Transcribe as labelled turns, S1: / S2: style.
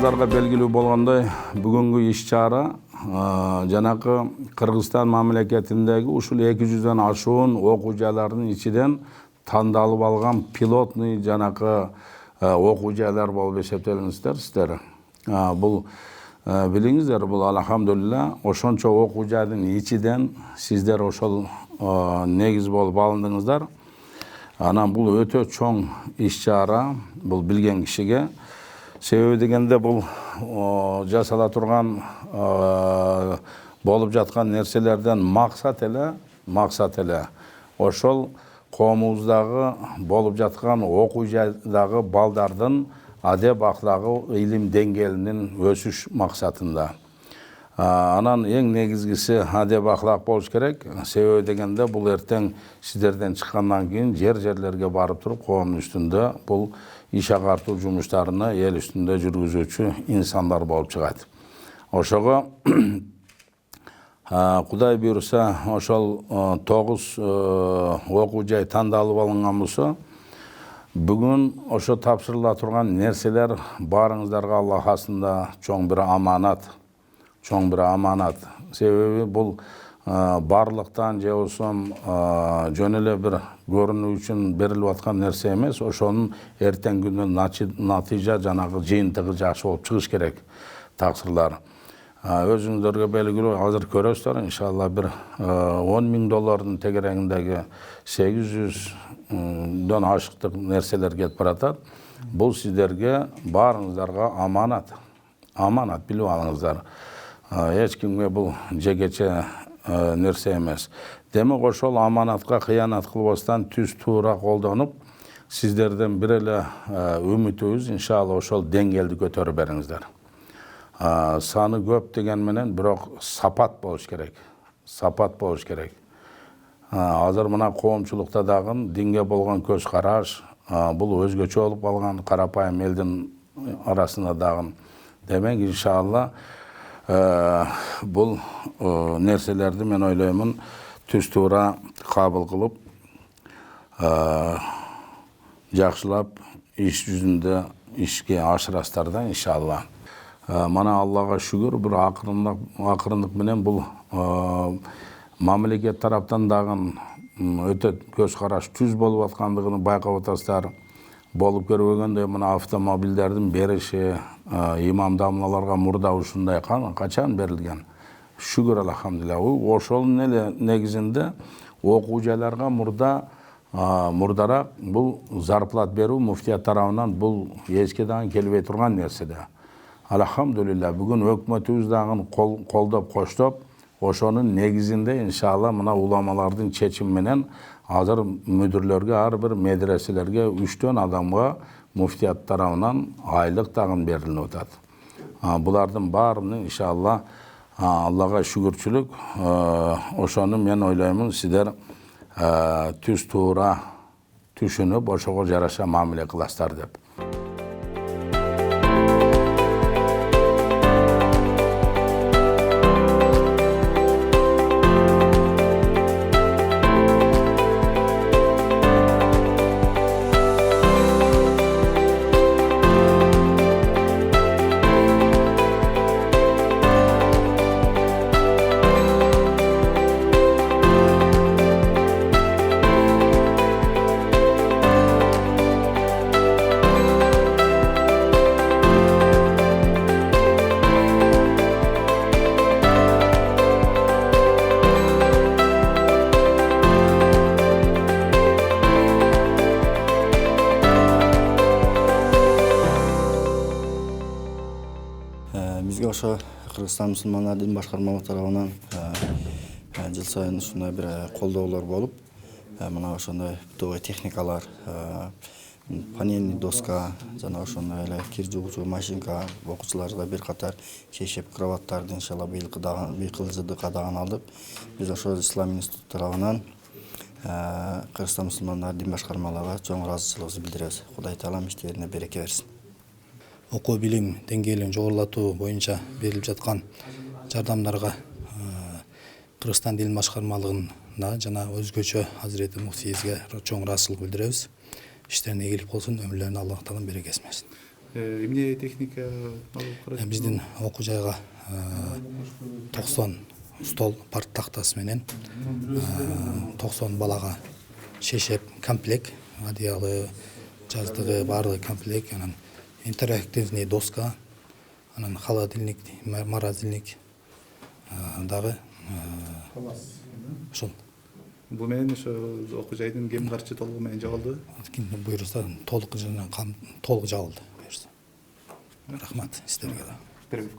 S1: Баарыңыздарга белгилүү болгондой, бүгүнкү иш-чара жанакы Кыргызстан мамлекетиндеги ушул 200дөн ашуун окуу жайлардын ичинен тандалып алган пилотный жанакы окуу жайлар болуп эсептелиңиздер сиздер. Бул билиңиздер, бул алхамдулилла ошончо окуу жайдын ичинен сиздер ошол негиз болуп алындыңыздар. Анан бул өтө чоң иш-чара, бул билген кишиге. Себеби дегенде бул жасала турган болуп жаткан нерселерден максат эле ошол коомубуздагы болуп жаткан окуу жайдагы балдардын адеп аклагы, илим деңгээлинин өсүш максатында. Анан эң негизгиси адеп аклак болуш керек. Себеби дегенде бул эртең сиздерден чыккандан кийин жерлерге барып туруп коомдун үстүндө бул иш агартуу жумуштарыны эл үстүндө жүргүзүүчү инсандар болуп чыгат. Ошого Кудай буйруса ошол 9 окуу жай тандалып алынган болсо, бүгүн ошо тапшырыла турган нерселер баарыңыздарга Аллах астында чоң бир аманат. Себеби бул барлыктан же болсо жөн эле бир көрүнүү үчүн берилип аткан нерсе эмес, ошонун эртеңки күндө натыйжа жанагы жыйынтыгы жакшы болуп чыгыш керек таксырлар. Өзүңүздөргө белгилүү, азыр көрөсүздөр, иншалла бир $10,000 тегерегиндеги 800дөн ашыктык нерселер кетип баратат. Бул сиздерге баарыңыздарга аманат билип алыңыздар. Эч кимге бул жекече нерсе эмес. Демек ошол аманатка кыянат кылбастан түз туура колдонуп, сиздерден бир эле үмүтүбүз иншалла ошол деңгээлди көтөрүп бериңиздер. Саны көп деген менен бирок сапат болуш керек. Азыр мына коомчулукта дагы динге болгон көз караш бул өзгөчө болуп калган карапайым элдин арасында дагы. Демек иншалла бул нерселерди мен ойлоймун түз туура кабыл кылып, жакшылап иш жүзүндө ишке ашырасыздар да иншалла. Мана Аллага шүгүр, бир акырындык менен бул мамлекет тараптан дагы өтө көз караш түз болуп аткандыгын байкап атасыздар. Болуп көрбөгөндөй мына автомобилдердин бериши имам-дамлаларга мурда ушундай качан берилген. Шүгүр алхамдулилла. Ошонун эле негизинде окуу жайларга мурдарак бул зарплат берүү муфтият тарабынан бул эске дагы келбей турган нерсе. Алхамдулилла, бүгүн өкмөтүбүз дагы колдоп коштоп, ошонун негизинде иншалла мына уламалардын чечими менен азыр мүдүрлөргө, ар бир медреселерге 3 адамга муфтият тарабынан айлык дагы берилип атат. Булардын баарынын иншалла Аллага шүгүрчүлүк, ошону мен ойлоймун сиздер түз туура түшүнүп, ошого жараша мамиле кыласыздар деп.
S2: Бизге ошо Кыргызстан мусулмандар дин башкармалыгы тарабынан жыл сайын ушундай бир колдоолор болуп, мына ошондой бүтөгөй техникалар, панельный доска, жана ошондой эле кир жугуучу машинка, окуучуларга бир катар чейшеп кроваттарды иншалла быйыл жылды кадаган алдык. Биз ошо Ислам институту тарабынан Кыргызстан мусулмандар дин башкармалыгына чоң ыраазычылыгыбызды билдиребиз. Кудай таалам иштерине береке берсин.
S3: Окуу билим деңгээлин жогорулатуу боюнча берилип жаткан жардамдарга Кыргызстан дин башкармалыгына жана өзгөчө Азирети муфтийибизге чоң ыраазычылык билдиребиз. Иштерине ийгилик болсун, өмүрлөрүнө Аллах таалам берекесин берсин.
S4: эмне техника
S3: Биздин окуу жайга 90 стол парт тактасы менен 90 балага шешеп комплект, одеялы, жаздыгы баардыгы комплект, анан интерактивный доска, анан холодильник, морозильник дагы ошол.
S4: Бул менен ошо окуу жайдын кем карчы толугу менен жабылды.
S3: Кимдин буйруса толук жабылды буйруса. Рахмат сиздерге да.
S4: Перебив